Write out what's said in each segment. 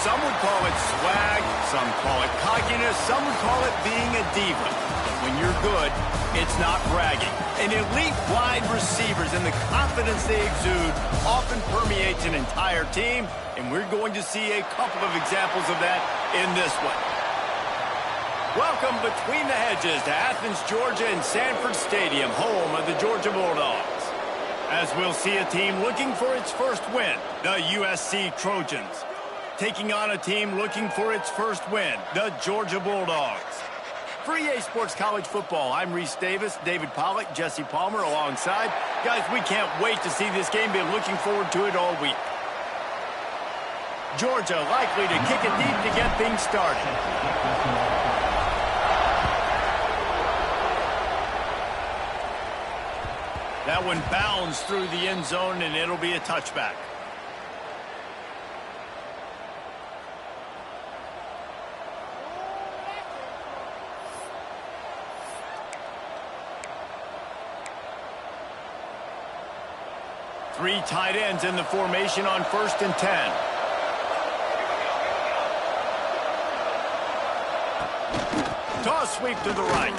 Some would call it swag, some call it cockiness, some would call it being a diva. But when you're good, it's not bragging. And elite wide receivers and the confidence they exude often permeates an entire team, and we're going to see a couple of examples of that in this one. Welcome between the hedges to Athens, Georgia and Sanford Stadium, home of the Georgia Bulldogs. As we'll see a team looking for its first win, the USC Trojans, taking on a team looking for its first win, the Georgia Bulldogs. For EA Sports College Football, I'm Reese Davis, David Pollack, Jesse Palmer alongside. Guys, we can't wait to see this game. Been looking forward to it all week. Georgia likely to kick it deep to get things started. That one bounds through the end zone, and it'll be a touchback. Three tight ends in the formation on 1st and 10. Toss sweep to the right.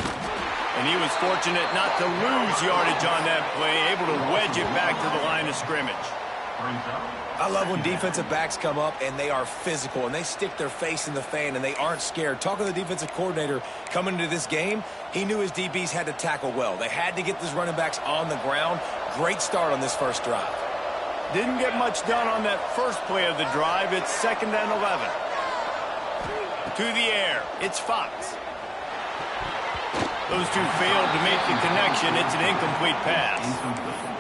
And he was fortunate not to lose yardage on that play, able to wedge it back to the line of scrimmage. I love when defensive backs come up and they are physical and they stick their face in the fan and they aren't scared. Talking to the defensive coordinator coming into this game, he knew his DBs had to tackle well. They had to get these running backs on the ground. Great start on this first drive. Didn't get much done on that first play of the drive. It's 2nd and 11. To the air, it's Fox. Those two failed to make the connection. It's an incomplete pass.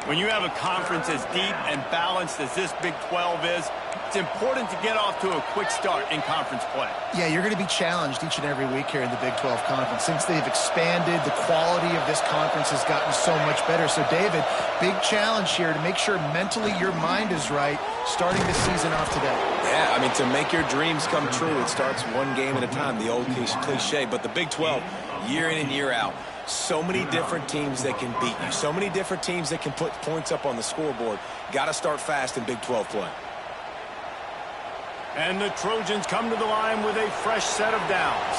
When you have a conference as deep and balanced as this Big 12 is, it's important to get off to a quick start in conference play. Yeah, you're going to be challenged each and every week here in the Big 12 Conference. Since they've expanded, the quality of this conference has gotten so much better. So, David, big challenge here to make sure mentally your mind is right starting the season off today. Yeah, I mean, to make your dreams come true, it starts one game at a time, the old cliche. But the Big 12, year in and year out, so many different teams that can beat you, so many different teams that can put points up on the scoreboard. Got to start fast in Big 12 play. And the Trojans come to the line with a fresh set of downs.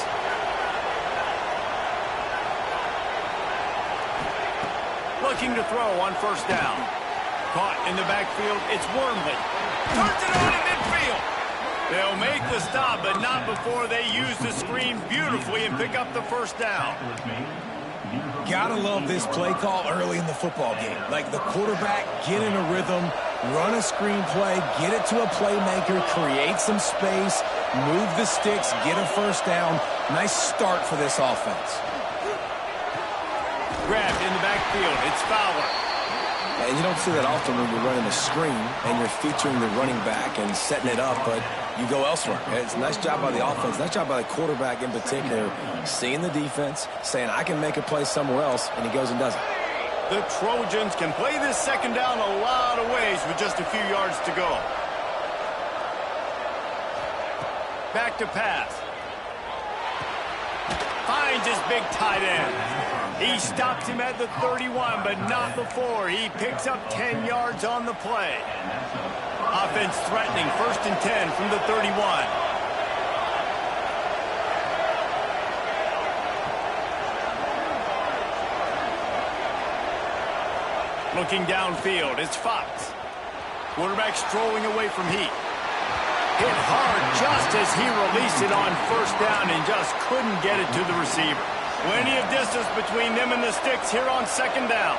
Looking to throw on 1st down. Caught in the backfield, it's Wormley. Turns it on in midfield. They'll make the stop, but not before they use the screen beautifully and pick up the 1st down. Gotta love this play call early in the football game. Like the quarterback, get in a rhythm, run a screen play, get it to a playmaker, create some space, move the sticks, get a 1st down. Nice start for this offense. Grabbed in the backfield, it's Fowler. And you don't see that often when you're running a screen and you're featuring the running back and setting it up, but you go elsewhere. It's a nice job by the offense, nice job by the quarterback in particular, seeing the defense, saying, I can make a play somewhere else, and he goes and does it. The Trojans can play this 2nd down a lot of ways with just a few yards to go. Back to pass. Finds his big tight end. He stops him at the 31, but not before. He picks up 10 yards on the play. Offense threatening, 1st and 10 from the 31. Looking downfield, it's Fox. Quarterback strolling away from Heat. Hit hard just as he released it on 1st down and just couldn't get it to the receiver. Plenty of distance between them and the sticks here on 2nd down.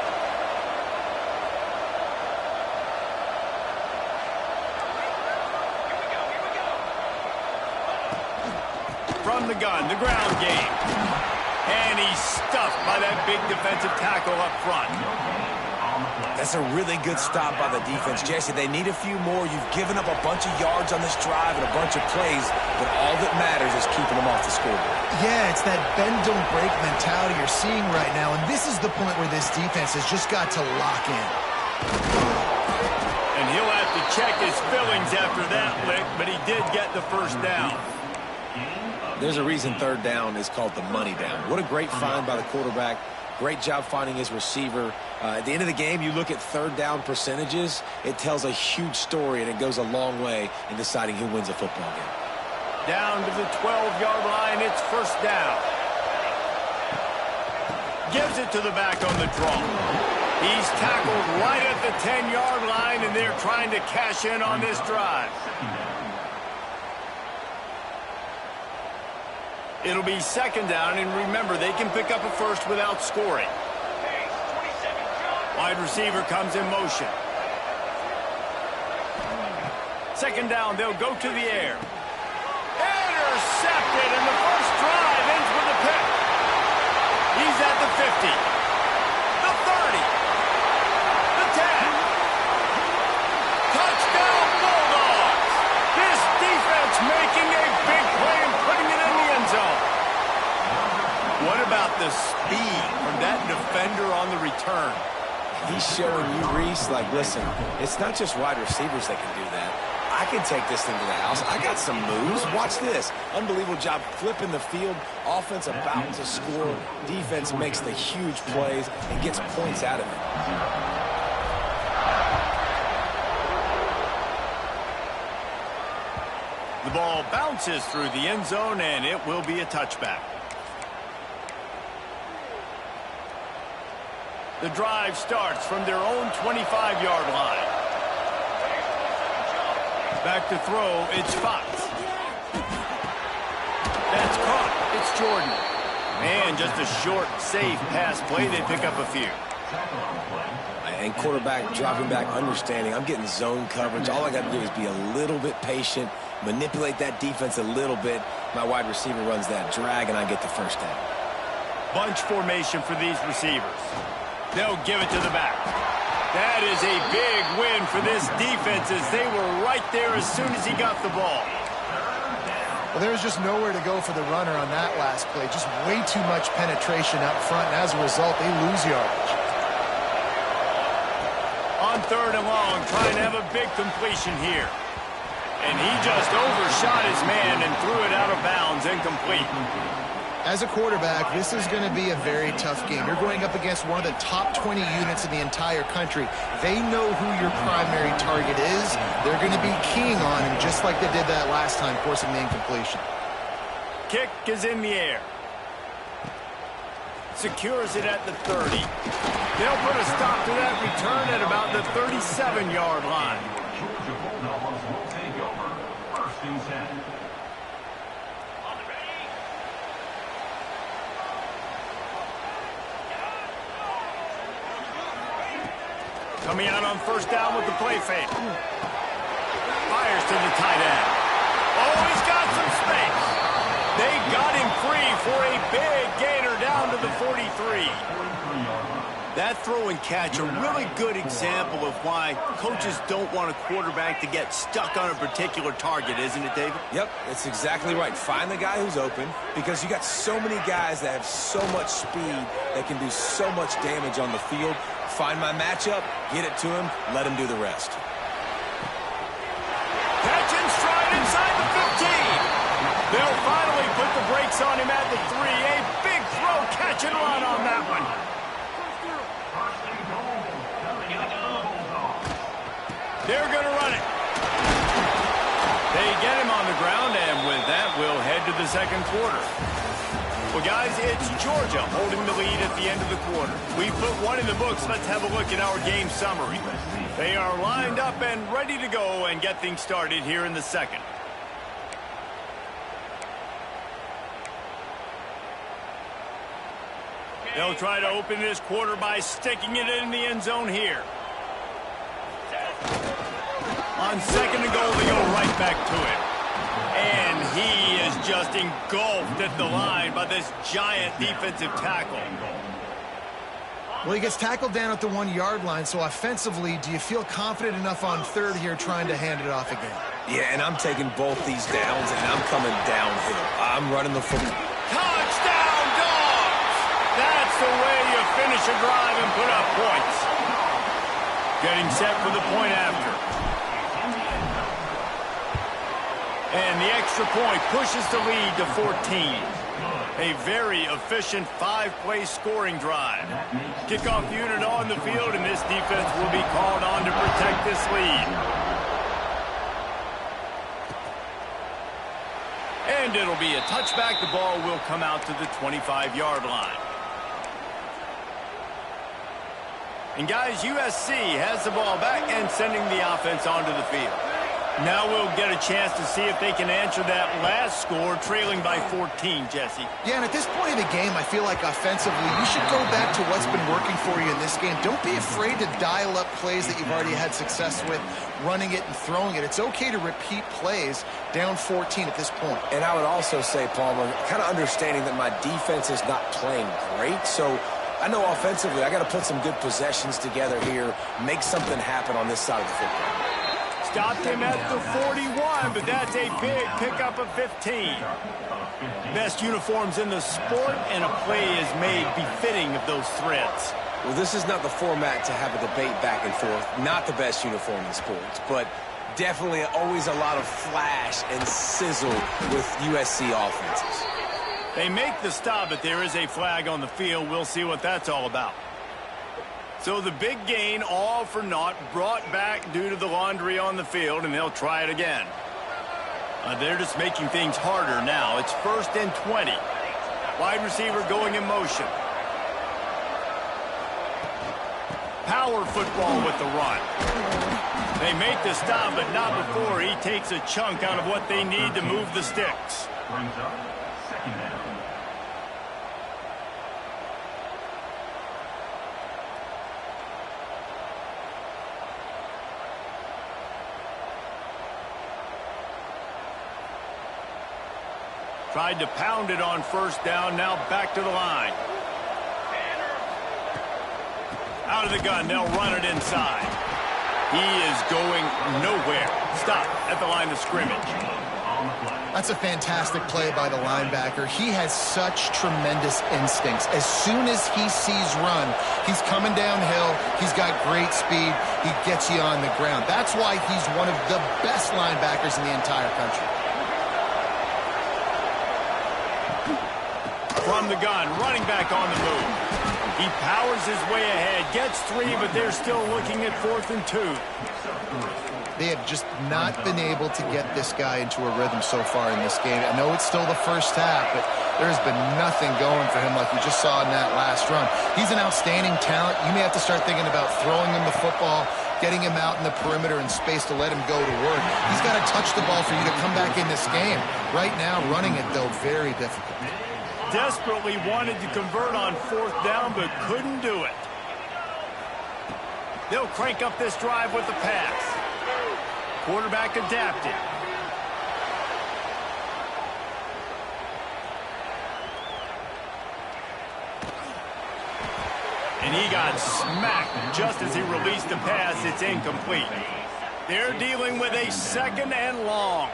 From the gun, the ground game. And he's stuffed by that big defensive tackle up front. That's a really good stop by the defense. Jesse, they need a few more. You've given up a bunch of yards on this drive and a bunch of plays, but all that matters is keeping them off the scoreboard. Yeah, it's that bend, don't break mentality you're seeing right now, and this is the point where this defense has just got to lock in. And he'll have to check his fillings after that lick, but he did get the 1st down. There's a reason 3rd down is called the money down. What a great find by the quarterback. Great job finding his receiver. At the end of the game, you look at 3rd down percentages. It tells a huge story, and it goes a long way in deciding who wins a football game. Down to the 12-yard line, it's first down. Gives it to the back on the draw. He's tackled right at the 10-yard line, and they're trying to cash in on this drive. It'll be second down, and remember, they can pick up a first without scoring. Wide receiver comes in motion. Second down, they'll go to the air. Intercepted, and the first drive ends with a pick. He's at the 50, the 30, the 10. Touchdown, Bulldogs! This defense making a big play and putting it in the end zone. What about the speed from that defender on the return? He's showing you, Reese, like, listen, it's not just wide receivers that can do that. I can take this thing to the house. I got some moves. Watch this. Unbelievable job flipping the field. Offense about to score. Defense makes the huge plays and gets points out of it. The ball bounces through the end zone, and it will be a touchback. The drive starts from their own 25-yard line. Back to throw, it's Fox. That's caught. It's Jordan. And just a short, safe pass play. They pick up a few. And quarterback dropping back, understanding. I'm getting zone coverage. All I got to do is be a little bit patient, manipulate that defense a little bit. My wide receiver runs that drag, and I get the first down. Bunch formation for these receivers. They'll give it to the back. That is a big win for this defense as they were right there as soon as he got the ball. Well, there was just nowhere to go for the runner on that last play. Just way too much penetration up front, and as a result, they lose yardage. On third and long, trying to have a big completion here. And he just overshot his man and threw it out of bounds, incomplete. As a quarterback, this is going to be a very tough game. You're going up against one of the top 20 units in the entire country. They know who your primary target is. They're going to be keying on him just like they did that last time, forcing the incompletion. Kick is in the air. Secures it at the 30. They'll put a stop to that return at about the 37-yard line. Coming out on first down with the play fake. Fires to the tight end. Oh, he's got some space. They got him free for a big gainer down to the 43. That throw and catch, a really good example of why coaches don't want a quarterback to get stuck on a particular target, isn't it, David? Yep, that's exactly right. Find the guy who's open, because you got so many guys that have so much speed that can do so much damage on the field. Find my matchup, get it to him, let him do the rest. Catch and stride inside the 15. They'll finally put the brakes on him at the 3. A big throw, catch and run on that one. They're going to run it. They get him on the ground, and with that, we'll head to the second quarter. Well, guys, it's Georgia holding the lead at the end of the quarter. We put one in the books. Let's have a look at our game summary. They are lined up and ready to go and get things started here in the second. They'll try to open this quarter by sticking it in the end zone here. On second and goal, they go right back to it. And he is just engulfed at the line by this giant defensive tackle. Well, he gets tackled down at the 1-yard line, so offensively, do you feel confident enough on third here trying to hand it off again? Yeah, and I'm taking both these downs, and I'm coming downhill. I'm running the football. Touchdown, Dogs! That's the way you finish a drive and put up points. Getting set for the point after. And the extra point pushes the lead to 14. A very efficient 5-play scoring drive. Kickoff unit on the field, and this defense will be called on to protect this lead. And it'll be a touchback. The ball will come out to the 25-yard line. And guys, USC has the ball back and sending the offense onto the field. Now we'll get a chance to see if they can answer that last score, trailing by 14, Jesse. Yeah, and at this point in the game, I feel like offensively, you should go back to what's been working for you in this game. Don't be afraid to dial up plays that you've already had success with, running it and throwing it. It's okay to repeat plays down 14 at this point. And I would also say, Palmer, kind of understanding that my defense is not playing great, so I know offensively I got to put some good possessions together here, make something happen on this side of the football. Stopped him at the 41, but that's a big pickup of 15. Best uniforms in the sport, and a play is made befitting of those threads. Well, this is not the format to have a debate back and forth. Not the best uniform in sports, but definitely always a lot of flash and sizzle with USC offenses. They make the stop, but there is a flag on the field. We'll see what that's all about. So the big gain, all for naught, brought back due to the laundry on the field, and they'll try it again. They're just making things harder now. It's 1st and 20. Wide receiver going in motion. Power football with the run. They make the stop, but not before he takes a chunk out of what they need to move the sticks. Brings up 2nd down. Tried to pound it on 1st down, now back to the line. Out of the gun, they'll run it inside. He is going nowhere. Stop at the line of scrimmage. That's a fantastic play by the linebacker. He has such tremendous instincts. As soon as he sees run, he's coming downhill. He's got great speed. He gets you on the ground. That's why he's one of the best linebackers in the entire country. From the gun, running back on the move. He powers his way ahead, gets 3, but they're still looking at 4th and 2. They have just not been able to get this guy into a rhythm so far in this game. I know it's still the first half, but there's been nothing going for him like we just saw in that last run. He's an outstanding talent. You may have to start thinking about throwing him the football, getting him out in the perimeter in space to let him go to work. He's got to touch the ball for you to come back in this game. Right now, running it, though, very difficult. Desperately wanted to convert on 4th down, but couldn't do it. They'll crank up this drive with the pass. Quarterback adapted. And he got smacked just as he released the pass. It's incomplete. They're dealing with a 2nd and long.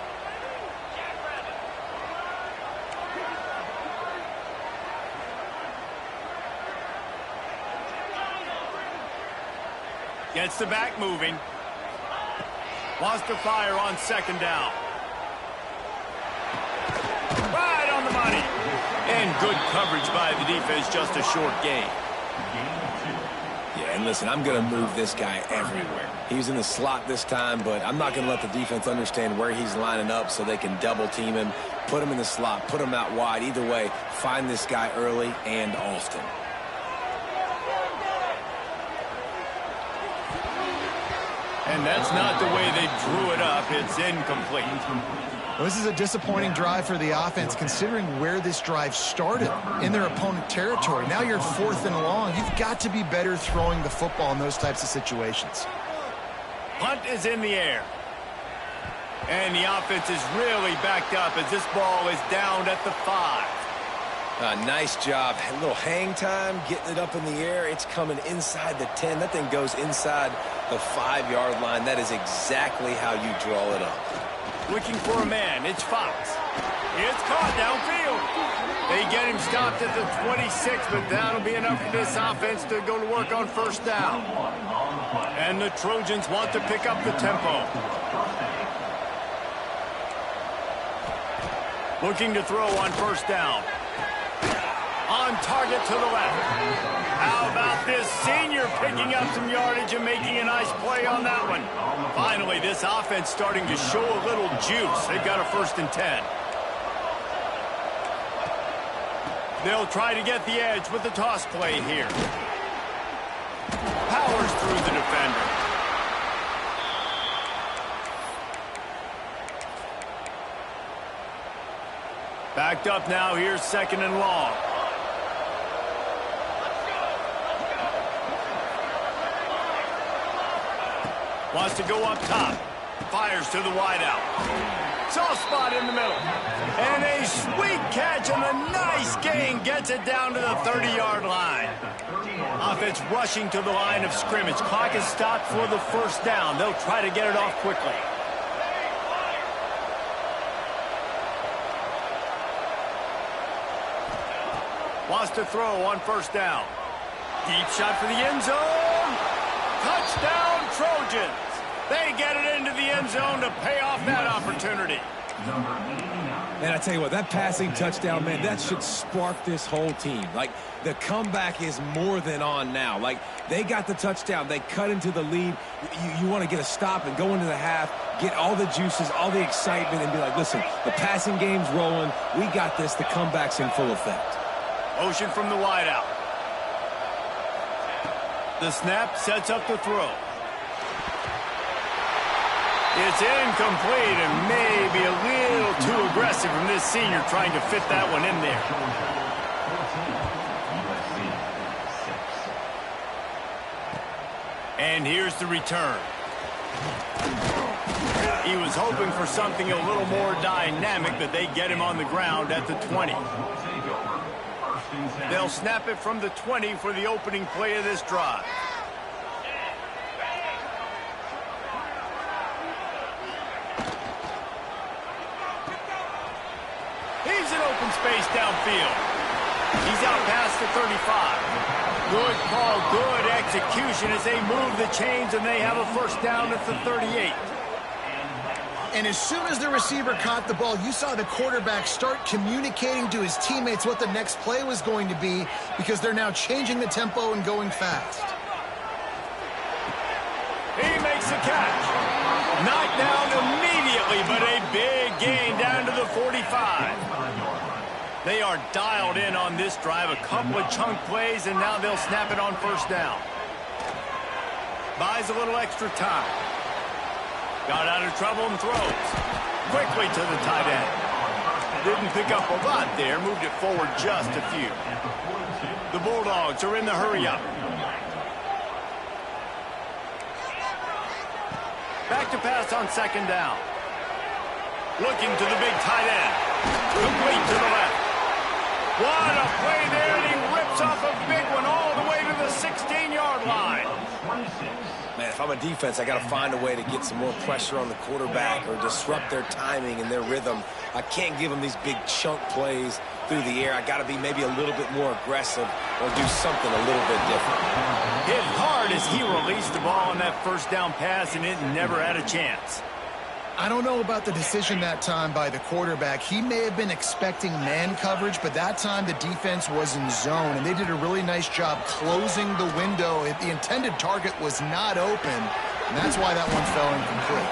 Gets the back moving. Wants to fire on 2nd down. Right on the money. And good coverage by the defense, just a short gain. Yeah, and listen, I'm going to move this guy everywhere. He's in the slot this time, but I'm not going to let the defense understand where he's lining up so they can double team him, put him in the slot, put him out wide. Either way, find this guy early and often. And that's not the way they drew it up. It's incomplete. Well, this is a disappointing drive for the offense, considering where this drive started in their opponent territory. Now you're 4th and long. You've got to be better throwing the football in those types of situations. Punt is in the air. And the offense is really backed up as this ball is down at the 5. Nice job. A little hang time, getting it up in the air. It's coming inside the 10. That thing goes inside the 5-yard line. That is exactly how you draw it up. Looking for a man. It's Fox. It's caught downfield. They get him stopped at the 26, but that'll be enough for this offense to go to work on 1st down. And the Trojans want to pick up the tempo. Looking to throw on 1st down. On target to the left. How about this senior picking up some yardage and making a nice play on that one? Finally, this offense starting to show a little juice. They've got a 1st and 10. They'll try to get the edge with the toss play here. Powers through the defender. Backed up now, here's 2nd and long. Wants to go up top. Fires to the wideout. Soft spot in the middle. And a sweet catch and a nice gain gets it down to the 30-yard line. Offense rushing to the line of scrimmage. Clock is stopped for the 1st down. They'll try to get it off quickly. Wants to throw on 1st down. Deep shot for the end zone. Touchdown, Trojans. They get it into the end zone to pay off that opportunity. Man, I tell you what, that passing touchdown, man, that should spark this whole team. Like, the comeback is more than on now. Like, they got the touchdown. They cut into the lead. You want to get a stop and go into the half, get all the juices, all the excitement, and be like, listen, the passing game's rolling. We got this. The comeback's in full effect. Motion from the wideout. The snap sets up the throw. It's incomplete and maybe a little too aggressive from this senior trying to fit that one in there. And here's the return. He was hoping for something a little more dynamic, but they get him on the ground at the 20. They'll snap it from the 20 for the opening play of this drive. He's in open space downfield. He's out past the 35. Good call, good execution as they move the chains and they have a 1st down at the 38. And as soon as the receiver caught the ball, you saw the quarterback start communicating to his teammates what the next play was going to be because they're now changing the tempo and going fast. He makes the catch. Knocked down immediately, but a big gain down to the 45. They are dialed in on this drive. A couple of chunk plays, and now they'll snap it on 1st down. Buys a little extra time. Got out of trouble and throws. Quickly to the tight end. Didn't pick up a lot there. Moved it forward just a few. The Bulldogs are in the hurry-up. Back to pass on 2nd down. Looking to the big tight end. Complete to the left. What a play there, and he rips off a big one all the way to the 16-yard line. Man, if I'm a defense, I got to find a way to get some more pressure on the quarterback or disrupt their timing and their rhythm. I can't give them these big chunk plays through the air. I got to be maybe a little bit more aggressive or do something a little bit different. Hit hard as he released the ball on that 1st down pass, and it never had a chance. I don't know about the decision that time by the quarterback. He may have been expecting man coverage, but that time the defense was in zone, and they did a really nice job closing the window. The intended target was not open, and that's why that one fell incomplete.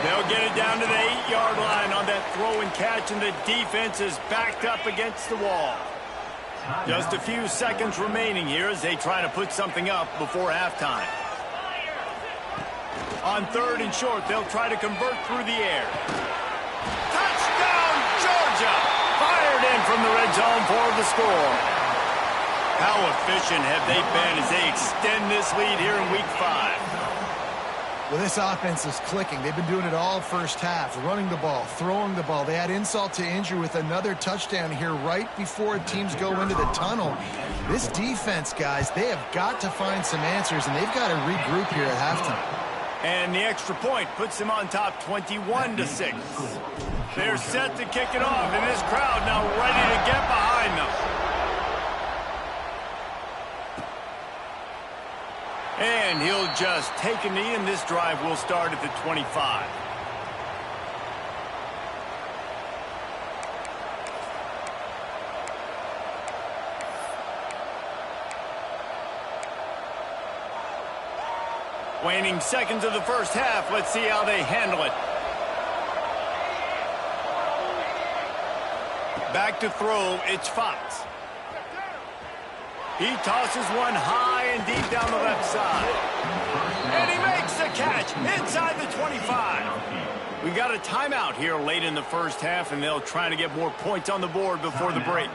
They'll get it down to the 8-yard line on that throw and catch, and the defense is backed up against the wall. Just a few seconds remaining here as they try to put something up before halftime. On 3rd and short, they'll try to convert through the air. Touchdown, Georgia! Fired in from the red zone for the score. How efficient have they been as they extend this lead here in Week 5? Well, this offense is clicking. They've been doing it all 1st half, running the ball, throwing the ball. They had insult to injury with another touchdown here right before teams go into the tunnel. This defense, guys, they have got to find some answers, and they've got to regroup here at halftime. And the extra point puts them on top 21-6. They're set to kick it off, and this crowd now ready to get behind them. And he'll just take a knee, and this drive will start at the 25. Waning seconds of the 1st half. Let's see how they handle it. Back to throw, it's Fox. He tosses one high and deep down the left side. And he makes the catch inside the 25. We got a timeout here late in the first half, and they'll try to get more points on the board before the break.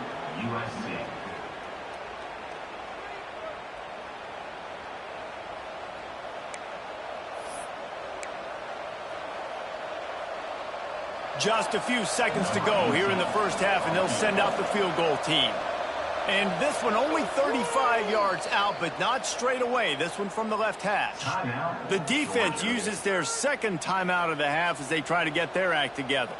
Just a few seconds to go here in the first half, and they'll send out the field goal team. And this one only 35 yards out, but not straight away. This one from the left hash. The defense uses their second timeout of the half as they try to get their act together.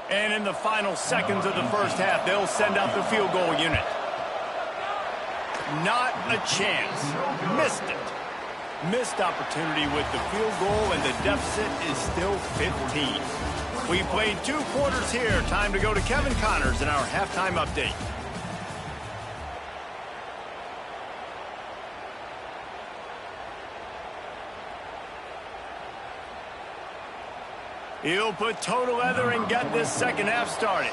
And in the final seconds of the first half, they'll send out the field goal unit. Not a chance. Missed it. Missed opportunity with the field goal, and the deficit is still 15. We played 2 quarters here. Time to go to Kevin Connors in our halftime update. He'll put toe to leather and get this second half started.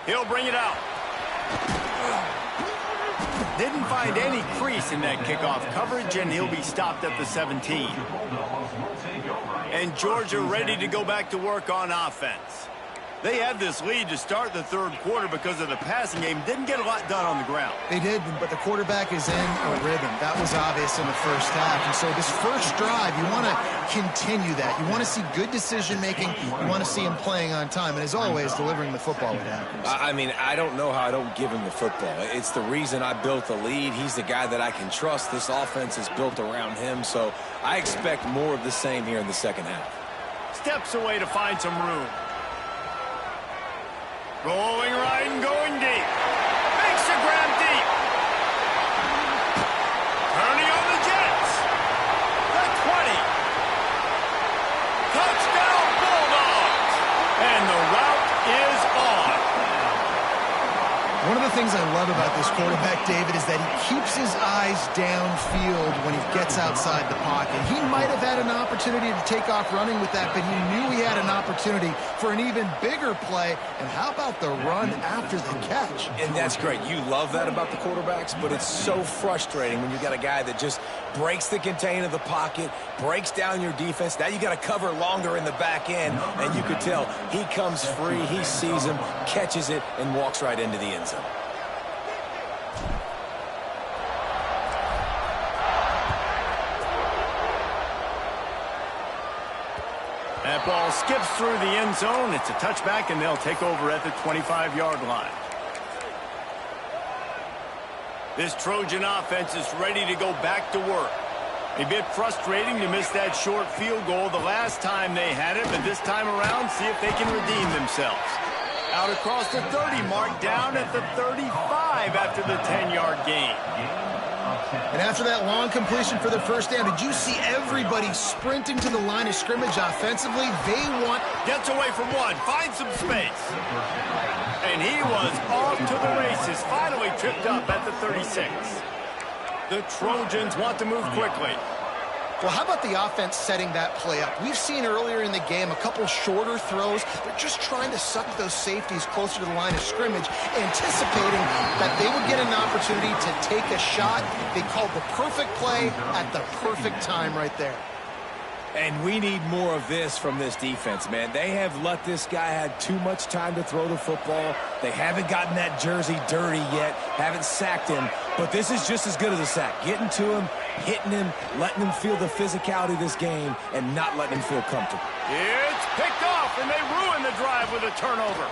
He'll bring it out. Didn't find any crease in that kickoff coverage, and he'll be stopped at the 17. And Georgia ready to go back to work on offense. They had this lead to start the third quarter because of the passing game. Didn't get a lot done on the ground. They did, but the quarterback is in a rhythm. That was obvious in the first half. And so this first drive, you want to continue that. You want to see good decision-making. You want to see him playing on time. And as always, delivering the football when it happens. I mean, I don't know how I don't give him the football. It's the reason I built the lead. He's the guy that I can trust. This offense is built around him. So I expect more of the same here in the second half. Steps away to find some room. Rolling right and going deep. Makes a grab deep. Turning on the Jets. The 20. Touchdown Bulldogs. And the route is on. One of the things I love about this quarterback, David, is that he keeps his eyes downfield when he gets outside the pocket. He might have had an opportunity to take off running with that, but he knew he had an opportunity for an even bigger play. And how about the run after the catch? And that's great. You love that about the quarterbacks, but it's so frustrating when you got a guy that just breaks the contain of the pocket, breaks down your defense. Now you got to cover longer in the back end, and you could tell he comes free, he sees him, catches it, and walks right into the end zone. That ball skips through the end zone. It's a touchback, and they'll take over at the 25-yard line. This Trojan offense is ready to go back to work. A bit frustrating to miss that short field goal the last time they had it, but this time around, see if they can redeem themselves. Out across the 30 mark, down at the 35 after the 10-yard gain. And after that long completion for the first down, did you see everybody sprinting to the line of scrimmage offensively? They want... Gets away from one, finds some space. And he was off to the races, finally tripped up at the 36. The Trojans want to move quickly. Well, how about the offense setting that play up? We've seen earlier in the game a couple shorter throws. They're just trying to suck those safeties closer to the line of scrimmage, anticipating that they would get an opportunity to take a shot. They called the perfect play at the perfect time right there. And we need more of this from this defense, man. They have let this guy have too much time to throw the football. They haven't gotten that jersey dirty yet, haven't sacked him. But this is just as good as a sack. Getting to him, hitting him, letting him feel the physicality of this game, and not letting him feel comfortable. It's picked off, and they ruin the drive with a turnover.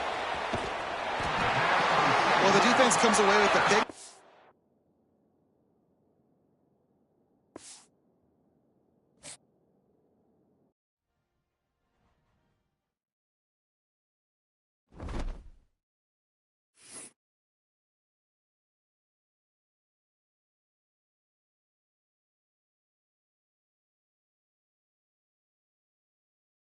Well, the defense comes away with the pick.